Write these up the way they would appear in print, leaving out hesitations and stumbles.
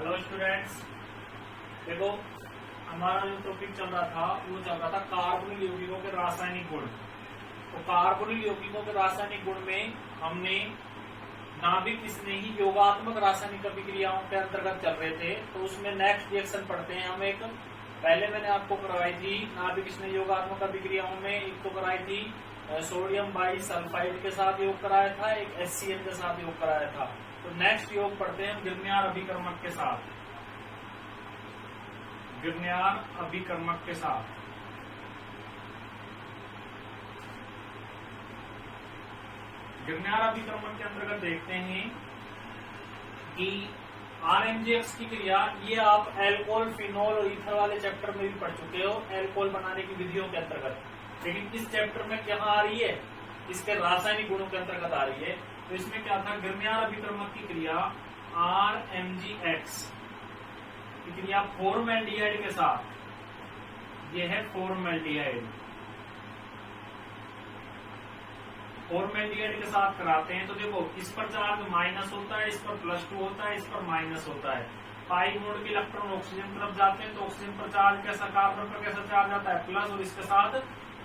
Hello students, देखो हमारा जो टॉपिक चल रहा था वो चल रहा था कार्बोनिल यौगिकों के रासायनिक गुण। तो कार्बोनिल यौगिकों के रासायनिक गुण में हमने नाभिक स्नेही योगात्मक रासायनिक अभिक्रियाओं के अंतर्गत चल रहे थे। तो उसमें नेक्स्ट रिएक्शन पढ़ते हैं हम। एक पहले मैंने आपको करवाई थी नाभिक स्नेही योगात्मक अभिक्रियाओं में, एक तो कराई थी सोडियम बाइसल्फाइड के साथ योग कराया था, एक HCl के साथ योग कराया था। तो नेक्स्ट योग पढ़ते हैं हम गिरण्यार अभिकर्मक के साथ। गिरण्यार अभिकर्मक के साथ गिरण्यार अभिकर्मक के अंतर्गत देखते हैं कि RMGX की क्रिया, ये आप एल्कोहल, फिनोल और ईथर वाले चैप्टर में भी पढ़ चुके हो, एल्कोहल बनाने की विधियों के अंतर्गत। लेकिन इस चैप्टर में क्या आ रही है, इसके रासायनिक गुणों के अंतर्गत आ रही है। तो इसमें क्या था, गिरण्यार अभिकर्मक की क्रिया RMGX की क्रिया फॉर्मल्डिहाइड के साथ, ये है फॉर्मल्डिहाइड, फॉर्मल्डिहाइड के साथ कराते हैं। तो देखो इस पर चार्ज माइनस होता है, इस पर +2 होता है, इस पर माइनस होता है। पाई मोड के इलेक्ट्रॉन ऑक्सीजन तरफ जाते हैं तो ऑक्सीजन पर चार्ज कैसा, कार्बन पर कैसा चार्ज आता है, प्लस, और इसके साथ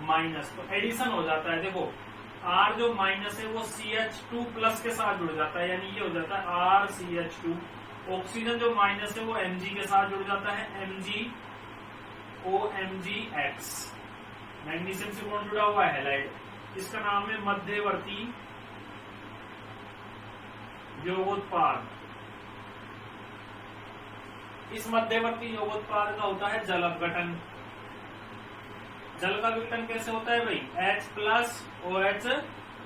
माइनस, तो एडिशन हो जाता है। देखो R जो माइनस है वो CH2 प्लस के साथ जुड़ जाता है, यानी ये हो जाता है RCH2। ऑक्सीजन जो माइनस है वो Mg के साथ जुड़ जाता है, MgOMgX। मैग्नीशियम से कौन जुड़ा हुआ है, हैलाइड। इसका नाम है मध्यवर्ती योगोत्पाद। इस मध्यवर्ती योगोत्पाद का होता है जल अपघटन। जल का विघटन कैसे होता है भाई, H+ OH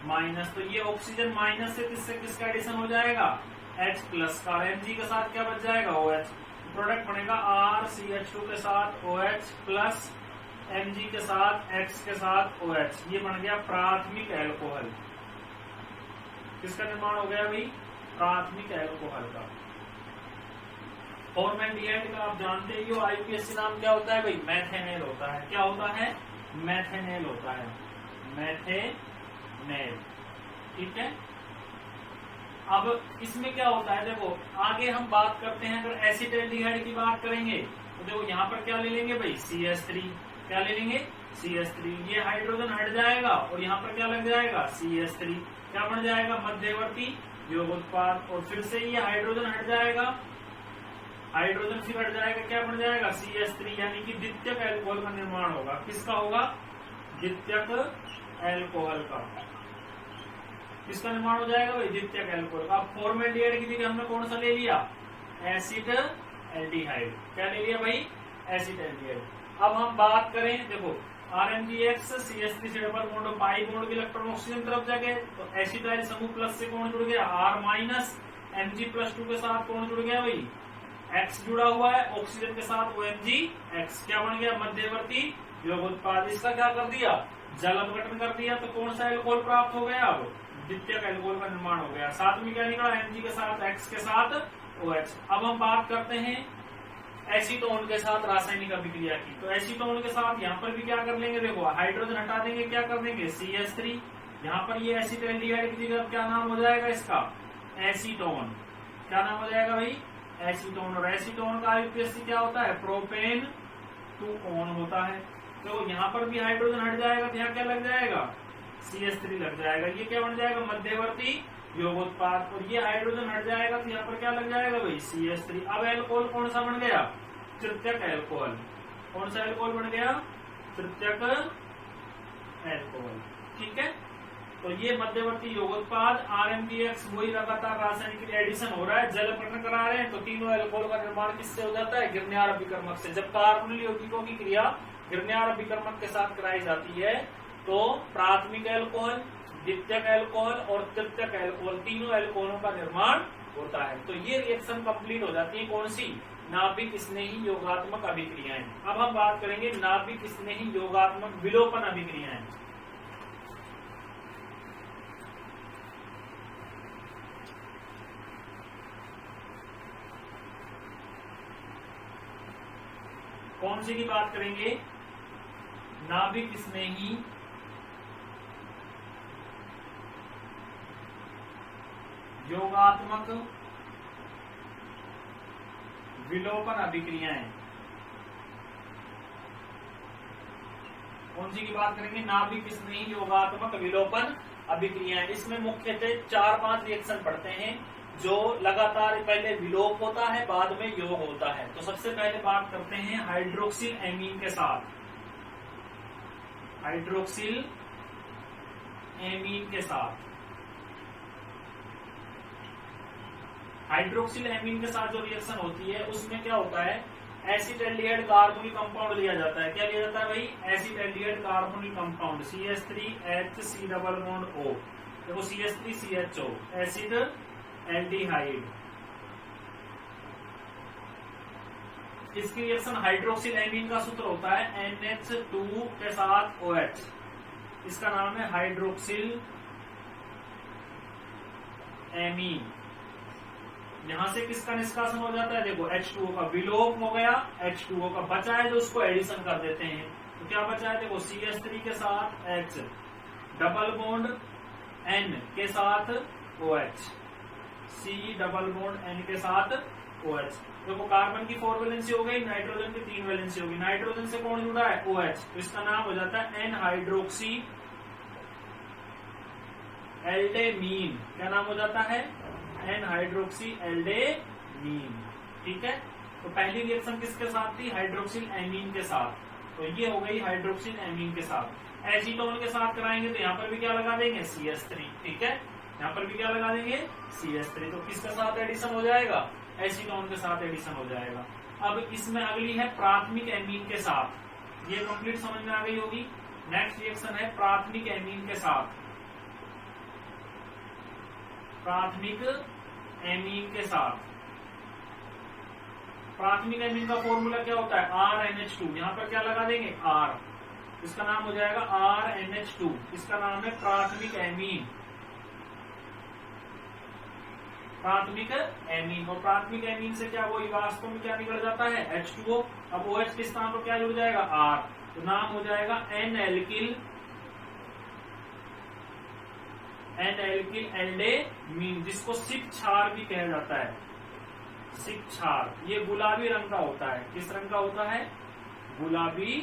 माइनस। तो ये ऑक्सीजन माइनस से किससे किसका एडिशन हो जाएगा, H+ का, Mg के साथ क्या बच जाएगा, OH। प्रोडक्ट बनेगा RCH2 के साथ OH प्लस Mg के साथ X के साथ OH। ये बन गया प्राथमिक एल्कोहल। किसका निर्माण हो गया भाई, प्राथमिक एल्कोहल का। फॉर्मल्डिहाइड का आप जानते ही हो, IUPAC नाम क्या होता है भाई, मैथेनेल होता है। क्या होता है, मैथेनेल होता है, मैथेनेल। ठीक है। अब इसमें क्या होता है, देखो आगे हम बात करते हैं, अगर एसिटाल्डिहाइड की बात करेंगे तो देखो यहाँ पर क्या ले लेंगे भाई, CH3। क्या ले लेंगे, CH3। ये हाइड्रोजन हट जाएगा और यहाँ पर क्या लग जाएगा, CH3। क्या बन जाएगा, मध्यवर्ती योगोत्पाद। और फिर से ये हाइड्रोजन हट जाएगा, हाइड्रोजन फिर हट जाएगा, क्या बन जाएगा, CH3, यानी कि द्वितीयक एल्कोहल का निर्माण होगा। किसका होगा, द्वितीयक एल्कोहल का। किसका निर्माण हो जाएगा भाई, द्वितीयक एल्कोहल का। अब फॉर्मल्डिहाइड की जगह हमने कौन सा ले लिया, एसिटाल्डिहाइड। क्या ले लिया भाई, एसिटाल्डिहाइड। अब हम बात करें, देखो RMGX CH3 से डबल बॉन्ड, पाई बॉन्ड के इलेक्ट्रॉन ऑक्सीजन तरफ जाके, तो एसिटाइल समूह प्लस से कौन जुड़ गया, R-, Mg+2 के साथ कौन जुड़ गया भाई, X जुड़ा हुआ है, ऑक्सीजन के साथ OMgX। क्या बन गया, मध्यवर्ती योगोत्पाद। इसका क्या कर दिया, जल अपघटन कर दिया। तो कौन सा एल्कोहल प्राप्त हो गया, अब द्वितीयक एल्कोहल का निर्माण हो गया। साथ में क्या निकला, Mg के साथ X के साथ OH। अब हम बात करते हैं एसीटोन के साथ रासायनिक अभिक्रिया की। तो एसीटोन के साथ यहाँ पर भी क्या कर लेंगे, देखो हाइड्रोजन हटा देंगे, क्या कर देंगे, CH3। यहाँ पर ये एसिटाल्डिहाइड की जगह क्या नाम हो जाएगा इसका, एसीटोन। क्या नाम हो जाएगा भाई, एसीटोन। और एसीटोन का IUPAC क्या होता है, प्रोपेन 2 होता है। तो यहाँ पर भी हाइड्रोजन हट जाएगा तो यहाँ क्या लग जाएगा, CH3 लग जाएगा। ये क्या बन जाएगा, मध्यवर्ती योगोत्पाद। और ये हाइड्रोजन हट जाएगा तो यहाँ पर क्या लग जाएगा भाई, CH3। अब एल्कोहल कौन सा बन गया, तृतीयक एल्कोहल। कौन सा एल्कोहल बन गया, तृतीयक एल्कोहल। ठीक है। तो ये मध्यवर्ती योगोत्पाद RMGX, वही लगातार रासायनिक एडिशन हो रहा है, जल अपघटन करा रहे हैं। तो तीनों एल्कोहल का निर्माण किससे हो जाता है, गिरण्यार अभिकर्मक से। जब कार्बोनिल यौगिकों की क्रिया गिरण्यार अभिकर्मक के साथ कराई जाती है तो प्राथमिक एल्कोहल, द्वितीयक एल्कोहल और तृतीयक एल्कोहल, तीनों एल्कोहलों का निर्माण होता है। तो ये रिएक्शन कंप्लीट हो जाती है, कौन सी, नाभिक स्नेही योगात्मक अभिक्रियाएं। अब हम बात करेंगे नाभिक स्नेही योगात्मक विलोपन अभिक्रियाएं। कौन सी की बात करेंगे, नाभिक स्नेही योगात्मक विलोपन अभिक्रियाएं। कौन सी की बात करेंगे? नाभिक स्नेही योगात्मक विलोपन अभिक्रियाएं। इसमें मुख्यतः 4-5 रिएक्शन पढ़ते हैं जो लगातार पहले विलोप होता है, बाद में योग होता है। तो सबसे पहले बात करते हैं हाइड्रोक्सिल एमीन के साथ। हाइड्रोक्सिल एमीन के साथ, हाइड्रोक्सिल एमीन के साथ जो रिएक्शन होती है उसमें क्या होता है? एसिटाल्डिहाइड कार्बोनिल कंपाउंड लिया जाता है। क्या लिया जाता है भाई? Acetaldehyde carbonyl compound CH3H C double bond O। देखो CH3CHO एसिड एल्डिहाइड। इसकी रिएक्शन हाइड्रोक्सिल एमीन का सूत्र होता है NH2 के साथ OH। इसका नाम है हाइड्रोक्सिल एमीन। यहां से किसका निष्कासन हो जाता है? देखो H2O का विलोप हो गया, H2O का बचा है जो उसको एडिशन कर देते हैं। तो क्या बचा है? देखो CH3 के साथ H डबल बॉन्ड N के साथ OH, C double bond N के साथ OH। देखो कार्बन की 4 वैलेंसी हो गई, नाइट्रोजन की 3 वैलेंसी होगी। नाइट्रोजन से कौन जुड़ा है? OH। तो इसका नाम हो जाता है N हाइड्रोक्सी एल्डेमीन। क्या नाम हो जाता है? N hydroxy aldimine. ठीक है, तो पहली रिएक्शन किसके साथ थी? हाइड्रोक्सिल एमीन के साथ। तो ये हो गई हाइड्रोक्सिल एमीन के साथ। एसीटोन के साथ कराएंगे तो यहाँ पर भी क्या लगा देंगे? CH3। ठीक है, यहाँ पर भी क्या लगा देंगे? CH3। तो किसके साथ एडिशन हो जाएगा? एसीटोन के साथ एडिशन हो जाएगा। अब इसमें अगली है प्राथमिक एमीन के साथ। ये कंप्लीट समझ में आ गई होगी। नेक्स्ट रिएक्शन है प्राथमिक एमीन के साथ। प्राथमिक एमीन के साथ, प्राथमिक एमीन का फॉर्मूला क्या होता है? RNH2। यहाँ पर क्या लगा देंगे? R। इसका नाम हो जाएगा RNH2। इसका नाम है प्राथमिक एमीन। प्राथमिक एमीन। और प्राथमिक एमीन से क्या वही वास्तव में क्या निकल जाता है? H2O। अब OH के स्थान पर क्या जुड़ जाएगा? R। तो नाम हो जाएगा N-एल्किल एल्डेमीन, जिसको सिक क्षार भी कहा जाता है। सिक क्षार ये गुलाबी रंग का होता है। किस रंग का होता है? गुलाबी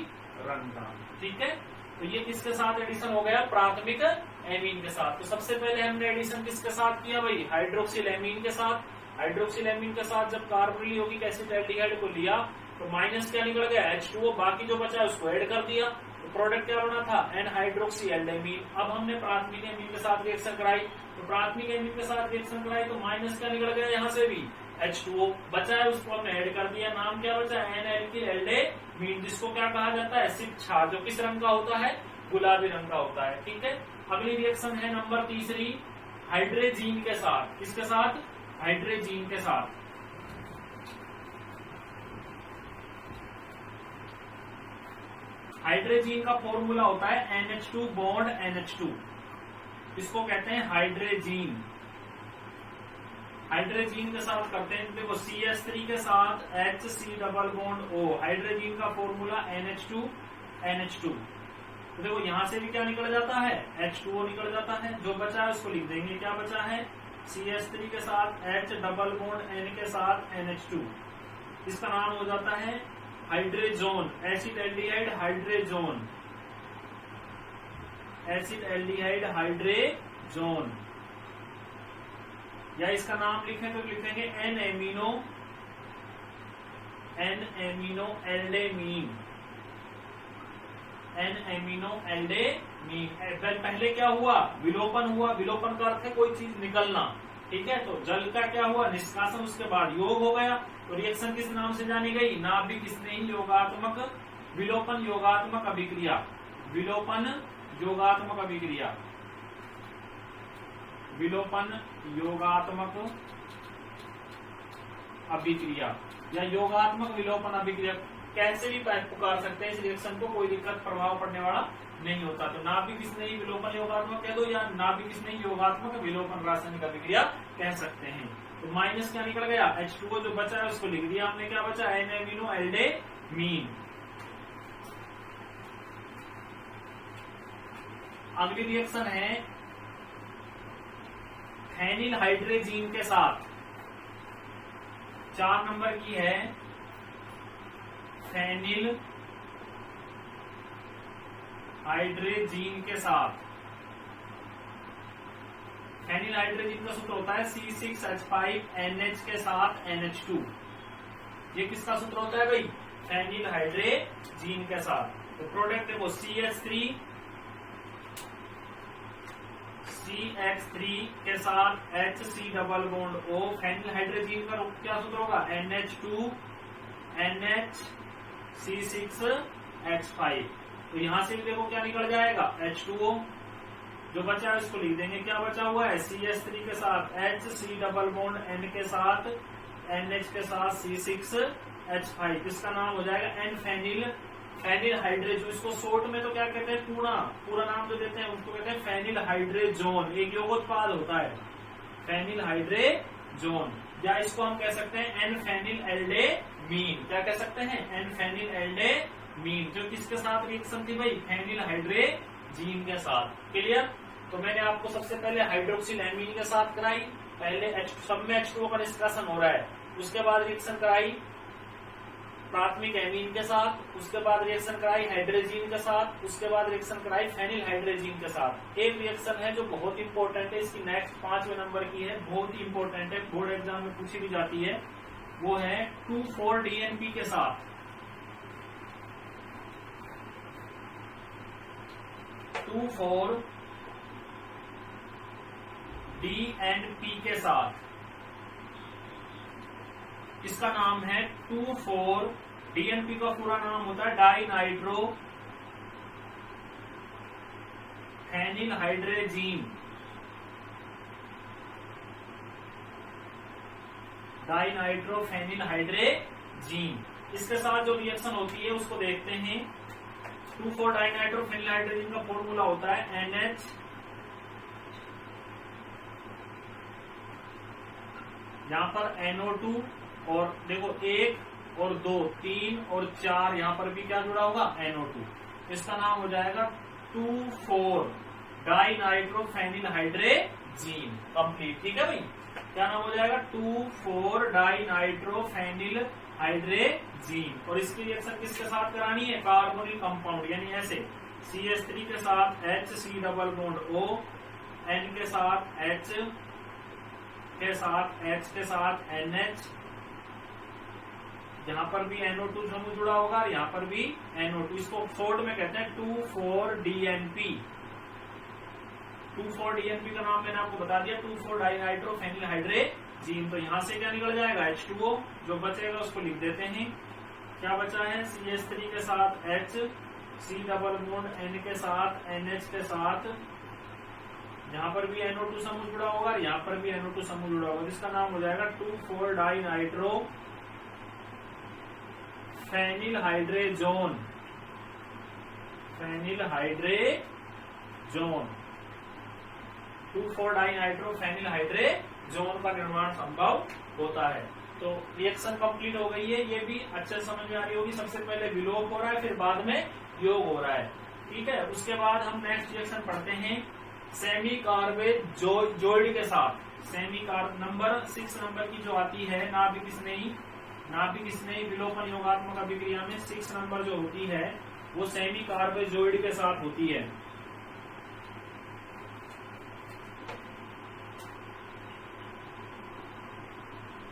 रंग का। ठीक है, तो ये किसके साथ एडिशन हो गया? प्राथमिक एमीन के साथ। तो सबसे पहले हमने एडिशन किसके साथ किया भाई? हाइड्रोक्सिल एमीन के साथ। हाइड्रोक्सिल एमीन के साथ जब कार्बोनिल यौगिक एसिटाल्डिहाइड को लिया तो माइनस क्या निकल गया? H2O। बाकी जो बचा उसको ऐड कर दिया तो प्रोडक्ट क्या बना था? N hydroxy aldimine. अब हमने प्राथमिक एमीन के साथ रिएक्शन कराई, तो प्राथमिक एमीन के साथ रिएक्शन कराई तो माइनस क्या निकल गया? यहाँ से भी H2O बचा है उसको हमने ऐड कर दिया। नाम क्या बचा? N-एल्किल एल्डेमीन, जिसको क्या कहा जाता है? सिक क्षार, जो किस रंग का होता है? गुलाबी रंग का होता है। ठीक है, अगली रिएक्शन है नंबर 3 हाइड्रेजीन के साथ। किसके साथ? हाइड्रेजीन के साथ। हाइड्रेजीन का फॉर्मूला होता है NH2 बॉन्ड NH2। इसको कहते हैं हाइड्रेजीन। हाइड्रेजीन के साथ करते हैं, देखो CH3 के साथ HC डबल बॉन्ड O। हाइड्रेजीन का फॉर्मूला NH2 NH2। तो देखो यहां से भी क्या निकल जाता है? H2O निकल जाता है। जो बचा है उसको लिख देंगे। क्या बचा है? CH3 के साथ H डबल बॉन्ड N के साथ NH2। इसका नाम हो जाता है hydrazone, acid aldehyde hydrazone. Acid aldehyde hydrazone, या इसका नाम लिखें तो लिखेंगे N amino aldimine. N amino aldimine. पहले क्या हुआ? विलोपन हुआ। विलोपन का अर्थ है कोई चीज निकलना। ठीक है, तो जल का क्या हुआ? निष्कासन। उसके बाद योग हो गया। तो रिएक्शन किस नाम से जानी गई? नाभिक स्नेही योगात्मक विलोपन योगात्मक अभिक्रिया। विलोपन योगात्मक अभिक्रिया। विलोपन योगात्मक अभिक्रिया या योगात्मक विलोपन अभिक्रिया, कैसे भी पुकार सकते हैं इस रिएक्शन को, कोई दिक्कत प्रभाव पड़ने वाला नहीं होता। तो नाभिक स्नेही विलोपन योगात्मक कह दो या नाभिक स्नेही योगात्मक विलोपन रासायनिक अभिक्रिया कह सकते हैं। तो माइनस क्या निकल गया? H2O जो बचा है उसको लिख दिया हमने। क्या बचा? N amino aldimine. अगली रिएक्शन है फेनिल हाइड्रेजीन के साथ। 4 नंबर की है फेनिल हाइड्रेजीन के साथ। फेनिल हाइड्रेजीन का सूत्र होता है C6H5NH के साथ NH2। ये किसका सूत्र होता है भाई? फेनिल हाइड्रेजीन के साथ। तो प्रोडक्ट देखो CH3 CH3 के साथ HC double bond O। Phenyl hydrazine का क्या सूत्र होगा? NH2 NH C6H5। तो यहां से भी देखो क्या निकल जाएगा? H2O। जो बचा है इसको लिख देंगे। क्या बचा हुआ है? CH3 के साथ HC डबल बॉन्ड N के साथ NH के साथ C6H5। इसका नाम हो जाएगा N फेनिल हाइड्रेजोन। इसको शॉर्ट में तो क्या कहते हैं? पूरा नाम जो देते हैं उसको कहते हैं फेनिल हाइड्रेजोन। एक योगोत्पाद होता है फेनिल हाइड्रेजोन। या इसको हम कह सकते हैं एन फेनिल एल्डेमीन। क्या कह सकते हैं? N phenyl aldimine. जो किसके साथ रिएक्शन थी भाई? फेनिल हाइड्रेजीन के साथ। क्लियर? तो मैंने आपको सबसे पहले हाइड्रोक्सिल एमीन के साथ कराई। पहले सब में H2O का डिस्कशन हो रहा है। उसके बाद रिएक्शन कराई प्राथमिक एमीन के साथ। उसके बाद रिएक्शन कराई हाइड्रोजीन के साथ। उसके बाद रिएक्शन कराई फेनिल हाइड्रोजीन के साथ। एक रिएक्शन है जो बहुत इंपॉर्टेंट है, इसकी नेक्स्ट 5वें नंबर की है, बहुत ही इंपॉर्टेंट है, बोर्ड एग्जाम में पूछी भी जाती है। वो है 2,4-DNP के साथ। 2,4-DNP के साथ। इसका नाम है 2,4-DNP का पूरा नाम होता है dinitro phenyl hydrazine. Dinitro phenyl hydrazine. इसके साथ जो रिएक्शन होती है उसको देखते हैं। 2,4-डाइनाइट्रो फेनिल हाइड्रेजीन का फॉर्मूला होता है NH यहां पर NO2 और देखो 1 और 2 3 और 4 यहां पर भी क्या जुड़ा होगा? NO2। इसका नाम हो जाएगा 2,4-डाइनाइट्रोफेनिल हाइड्रेजीन। कंप्लीट। ठीक है भाई? क्या नाम हो जाएगा? 2,4-डाइनाइट्रोफेनिल हाइड्रेजीन। और इसकी रिएक्शन किसके साथ करानी है? कार्बोनिल कंपाउंड यानी ऐसे CH3 के साथ HC double bond O, N के साथ H के साथ H के साथ NH। यहां पर भी NO2 समूह जुड़ा होगा, यहां पर भी NO2। इसको शॉर्ट में कहते हैं 2,4-DNP। 2,4-DNP का नाम मैंने आपको बता दिया, 2,4-डाइनाइट्रोफेनिल हाइड्रेजीन। तो यहां से क्या निकल जाएगा? H2O। जो बचेगा उसको लिख देते हैं। क्या बचा है? CH3 के साथ H, C double bond N के साथ NH के साथ, यहां पर भी NO2 समूह जुड़ा होगा, यहां पर भी NO2 समूह जुड़ा होगा, जिसका नाम हो जाएगा two four dinitro phenyl hydrazone. Phenyl hydrazone two four dinitro phenyl hydrazone का निर्माण संभव होता है। तो रिएक्शन कंप्लीट हो गई है। ये भी अच्छे समझ में आ रही होगी। सबसे पहले विलोप हो रहा है, फिर बाद में योग हो रहा है। ठीक है? उसके बाद हम नेक्स्ट रिएक्शन पढ़ते हैं सेमी कार्बेट जोइड के साथ। सेमी कार्ब नंबर 6 नंबर की जो आती है नाभिक स्नेही विलोपन योगात्मक अभिक्रिया में 6 नंबर जो होती है वो सेमी कार्बेजोइड के साथ होती है।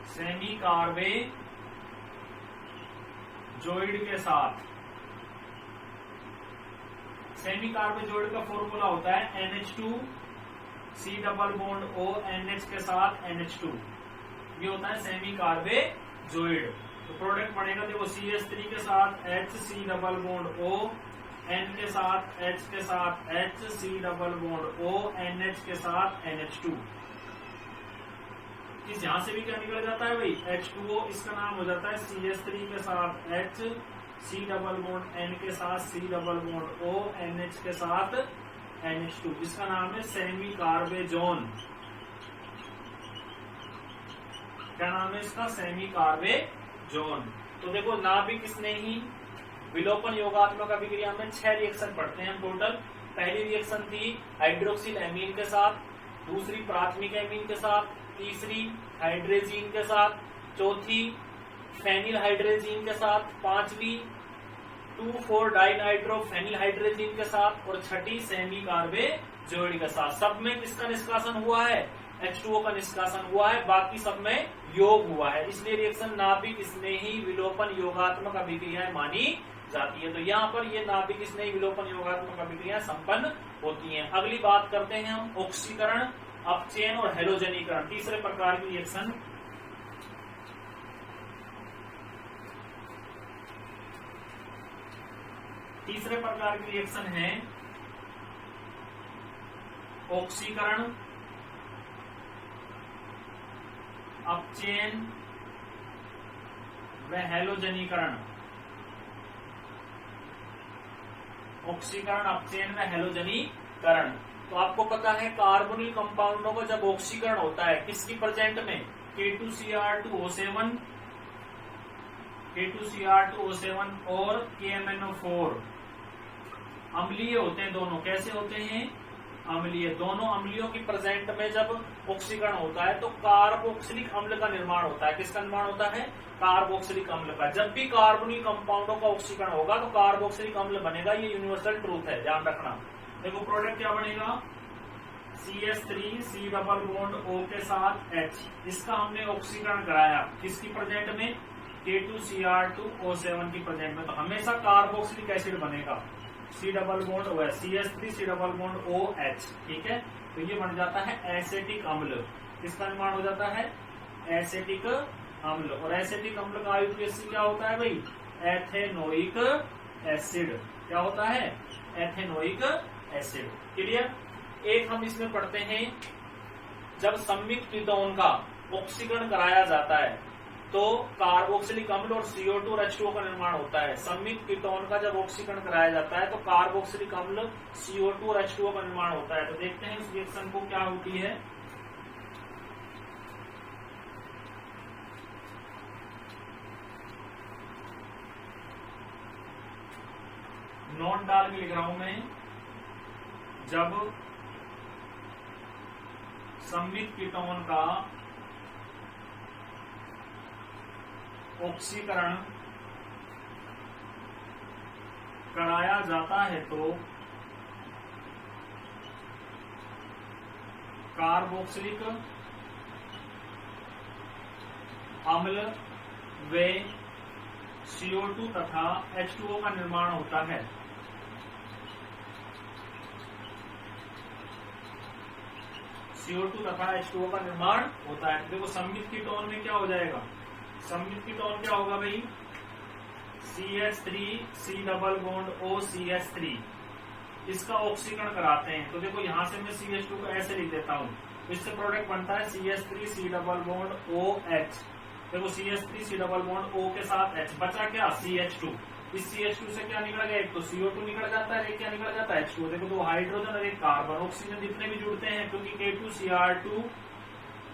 सेमी कार्बेजोइड के साथ। सेमी कार्बेजोइड का फॉर्मूला होता है NH2 C double bond O NH के साथ NH2। ये होता है सेमी कार्बेजोइड। तो प्रोडक्ट बनेगा देखो CH3 के साथ HC double bond O, N के साथ H के साथ HC double bond O, NH के साथ NH2। इस यहां से भी क्या निकल जाता है भाई? H2O। इसका नाम हो जाता है CH3 के साथ H, C double bond N के साथ C double bond O, NH के साथ NH2। इसका नाम है सेमी कार्बेजोन। क्या नाम है इसका? Semi carbazone. तो देखो नाभिक स्नेही विलोपन योगात्मक अभिक्रिया में 6 रिएक्शन पढ़ते हैं टोटल। पहली रिएक्शन थी हाइड्रोक्सिल एमीन के साथ, दूसरी प्राथमिक एमीन के साथ, तीसरी हाइड्रेजीन के साथ, चौथी फेनिल हाइड्रोजीन के साथ, पांचवी 2,4-डाइनाइट्रो फेनिल हाइड्रोजीन के साथ, और छठी सेमी कार्बेजोइड के साथ। सब में किसका निष्कासन हुआ है? H2O का निष्कासन हुआ है, बाकी सब में योग हुआ है। इसलिए रिएक्शन नाभिक स्नेही विलोपन योगात्मक अभिक्रियाएं मानी जाती है। तो यहाँ पर ये नाभिक स्नेही विलोपन योगात्मक अभिक्रियाएं संपन्न होती हैं। अगली बात करते हैं हम ऑक्सीकरण, अपचयन और हेलोजनीकरण, तीसरे प्रकार की रिएक्शन। तीसरे प्रकार की रिएक्शन है ऑक्सीकरण, अपचयन व हेलोजनीकरण। ऑक्सीकरण, अपचयन व हेलोजनीकरण। तो आपको पता है कार्बोनिल कंपाउंडों का जब ऑक्सीकरण होता है किसकी प्रेजेंट में? K2Cr2O7, K2Cr2O7 और KMnO4 अम्लीय होते हैं दोनों। कैसे होते हैं? अम्लीय। दोनों अम्लियों की प्रेजेंट में जब ऑक्सीकरण होता है तो कार्बोक्सिलिक अम्ल का निर्माण होता है। किसका निर्माण होता है? कार्बोक्सिलिक अम्ल का। जब भी कार्बोनिल कंपाउंडों का ऑक्सीकरण होगा तो कार्बोक्सिलिक अम्ल बनेगा। ये यूनिवर्सल ट्रूथ है, ध्यान रखना। देखो प्रोडक्ट क्या बनेगा? CH3 C double bond O के साथ H। इसका हमने ऑक्सीकरण कराया किसकी प्रेजेंट में? K2Cr2O7 की प्रेजेंट में। तो हमेशा कार्बोक्सिलिक एसिड बनेगा। C डबल बॉन्ड O है, CH3 C double bond OH, ठीक है। तो ये बन जाता है एसिटिक अम्ल। किसका निर्माण हो जाता है? एसिटिक अम्ल। और एसिटिक अम्ल का आईयूपीएसी क्या होता है भाई? Ethanoic acid. क्या होता है? Ethanoic acid. क्लियर? एक हम इसमें पढ़ते हैं, जब संयुक्त कीटोन का ऑक्सीकरण कराया जाता है तो कार्बोक्सिलिक अम्ल और CO2 और H2O का निर्माण होता है। संयुक्त कीटोन का जब ऑक्सीकरण कराया जाता है तो कार्बोक्सिलिक अम्ल, CO2 और H2O का निर्माण होता है। तो देखते हैं इस रिएक्शन को क्या होती है। नोट डाल के लिख रहा हूं मैं। जब संयुक्त कीटोन का ऑक्सीकरण कराया जाता है तो कार्बोक्सिलिक अम्ल व CO2 तथा H2O का निर्माण होता है। CO2 तथा H2O का निर्माण होता है। देखो संयुक्त कीटोन में क्या हो जाएगा? संयुक्त कीटोन क्या होगा भाई? CH3 C double bond O CH3। इसका ऑक्सीकरण कराते हैं तो देखो यहां से मैं CH2 को ऐसे लिख देता हूं। इससे प्रोडक्ट बनता है CH3 C double bond OH। देखो CH3 C double bond O के साथ H, बचा क्या? CH2। इस CH2 से क्या निकल गया? एक तो CO2 निकल जाता है, एक क्या निकल जाता है? H2O। देखो दो हाइड्रोजन और एक कार्बन। ऑक्सीजन जितने भी जुड़ते हैं, क्योंकि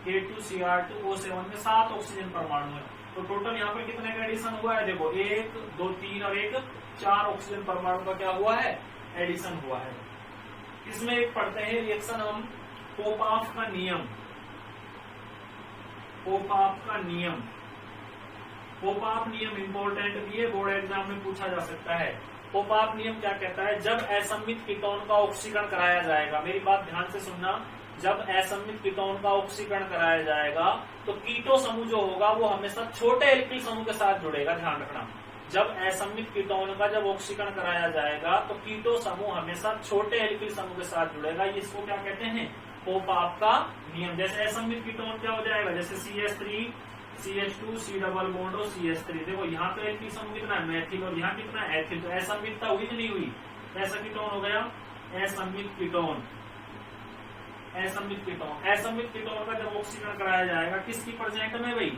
K2Cr2O7 में 7 ऑक्सीजन परमाणु है, तो टोटल यहाँ पे कितने का एडिशन हुआ है? देखो 1 2 3 और 1 4 ऑक्सीजन परमाणु का क्या हुआ है? एडिशन हुआ है। इसमें एक पढ़ते हैं रिएक्शन हम पोपाफ का नियम। पोपाफ का नियम, पोपाफ नियम इंपॉर्टेंट भी है, बोर्ड एग्जाम में पूछा जा सकता है। पोपाफ नियम क्या कहता है? जब असममित कीटोन का ऑक्सीकरण कराया जाएगा, मेरी बात ध्यान से सुनना, जब असममित कीटोन का ऑक्सीकरण कराया जाएगा तो कीटो समूह जो होगा वो हमेशा छोटे एल्किल समूह के साथ जुड़ेगा। ध्यान रखना, जब असममित कीटोन का जब ऑक्सीकरण कराया जाएगा तो कीटो समूह हमेशा छोटे एल्किल समूह के साथ जुड़ेगा। इसको क्या कहते हैं? पोपाफ का नियम। जैसे असममित कीटोन क्या हो जाएगा? जैसे CH3 CH2 C double bond और CH3। देखो यहाँ पे एल्किल समूह कितना है? मैथिल। और यहाँ कितना है? एथिल। तो असममितता हुई कि नहीं हुई? ऐसा कीटोन हो गया असममित कीटोन। असममित कीटोन, असममित कीटोन का जब ऑक्सीकरण कराया जाएगा किसकी प्रेजेंट में भाई?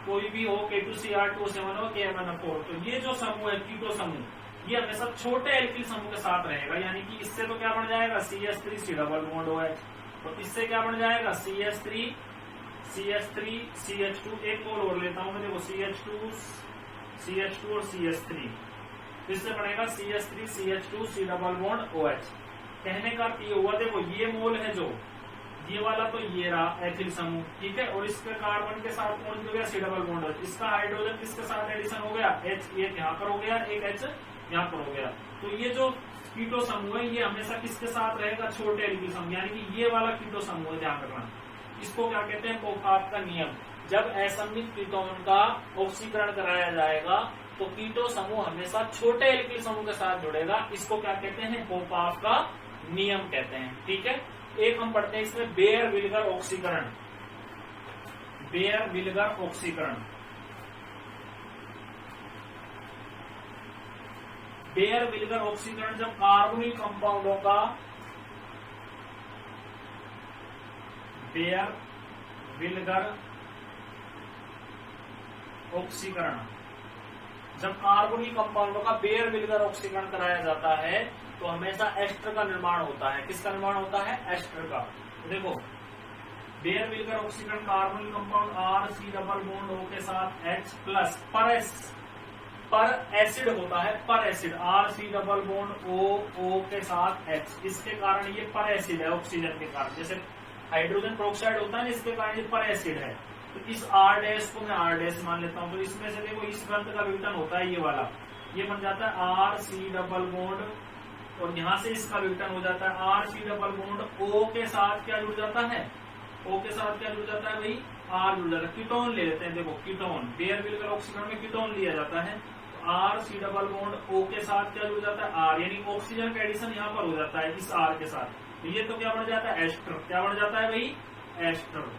कोई भी हो, K2Cr2O7 हो, KMnO4। तो ये जो समूह है कीटो समूह, ये हमेशा छोटे एल्किल समूह के साथ रहेगा। यानी कि इससे तो क्या बन जाएगा? CH3 C double bond OH। तो इससे क्या बन जाएगा? CH3 CH2। एक और लेता हूं मैं, देखो CH2 और CH3। इससे बनेगा CH3 CH2 C double bond OH। कहने का अर्थ ये हुआ, देखो ये मोल है जो ये वाला तो ये रहा एथिल समूह, ठीक है, और इसके कार्बन के साथ कौन जुड़ गया, सी डबल बॉन्ड। इसका हाइड्रोजन किसके साथ एडिशन हो गया, H, एक यहाँ पर हो गया, एक H यहाँ पर हो गया। तो ये जो कीटो समूह है ये हमेशा किसके साथ रहेगा, छोटे एल्किल समूह, यानी कि ये वाला कीटो समूह है, ध्यान रखना। इसको क्या कहते हैं, पोफाक का नियम। जब असममित कीटोन का ऑक्सीकरण कराया जाएगा तो कीटो समूह हमेशा छोटे एल्किल समूह के साथ जुड़ेगा। इसको क्या कहते हैं, पोफाक का नियम कहते हैं, ठीक है। एक हम पढ़ते हैं इसमें बेयर विल्गर ऑक्सीकरण। बेयर विल्गर ऑक्सीकरण, बेयर विल्गर ऑक्सीकरण जब कार्बोनिल कंपाउंडों का बेयर विल्गर ऑक्सीकरण, जब कार्बोनिल कंपाउंडों का बेयर विल्गर ऑक्सीकरण कराया जाता है तो हमेशा एस्टर का निर्माण होता है। किसका निर्माण होता है, एस्टर का। तो देखो बेयर विल्गर ऑक्सीकरण carbonyl compound R C double bond O के साथ H प्लस पर एसिड होता है, per acid R C double bond O के साथ H। इसके कारण ये पर एसिड है ऑक्सीजन के कारण, जैसे हाइड्रोजन पेरोक्साइड होता है ना, इसके कारण ये पर एसिड है। तो इस R डैश को मैं R डैश मान लेता हूं। तो इसमें से देखो इस ग्रंथ का विघटन होता है, ये वाला ये बन जाता है आर सी डबल बॉन्ड, और यहां से इसका विघटन हो जाता है R C double bond O के साथ क्या जुड़ जाता है, O के साथ क्या जुड़ जाता है भाई, R जुड़ जाता है। कीटोन ले लेते हैं, देखो कीटोन बेयर विल्गर ऑक्सीकरण में कीटोन लिया जाता है। तो R C double bond O के साथ क्या जुड़ जाता है, R, यानी ऑक्सीजन का एडिशन यहाँ पर हो जाता है इस R के साथ। तो ये तो क्या बन जाता है, एस्टर। क्या बन जाता है भाई, एस्टर।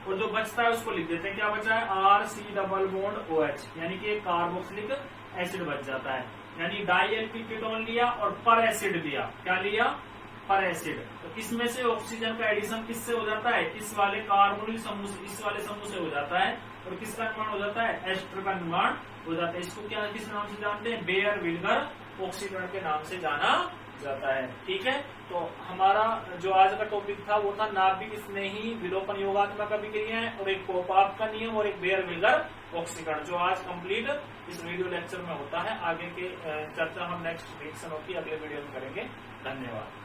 और जो बचता है उसको लिख देते हैं, क्या बचा है, R C double bond OH, यानी कि कार्बोक्सिलिक एसिड बच जाता है। यानी डाई एल्किल कीटोन लिया और पर एसिड लिया, क्या लिया, पर एसिड। तो इसमें से ऑक्सीजन का एडिशन किससे हो जाता है, इस वाले कार्बोनिल समूह से, इस वाले समूह से हो जाता है, और किसका निर्माण हो जाता है, एस्टर का निर्माण हो जाता है। इसको क्या किस नाम से जानते हैं, बेयर विल्गर ऑक्सीकरण के नाम से जाना जाता है, ठीक है। तो हमारा जो आज का टॉपिक था वो था नाभिक स्नेही विलोपन योगात्मक अभिक्रियाएं, और एक पोफाक का नियम, और एक बेयर विल्गर ऑक्सीकरण, जो आज कंप्लीट इस वीडियो लेक्चर में होता है। आगे के चर्चा हम नेक्स्ट लेक्चर की अगले वीडियो में करेंगे। धन्यवाद।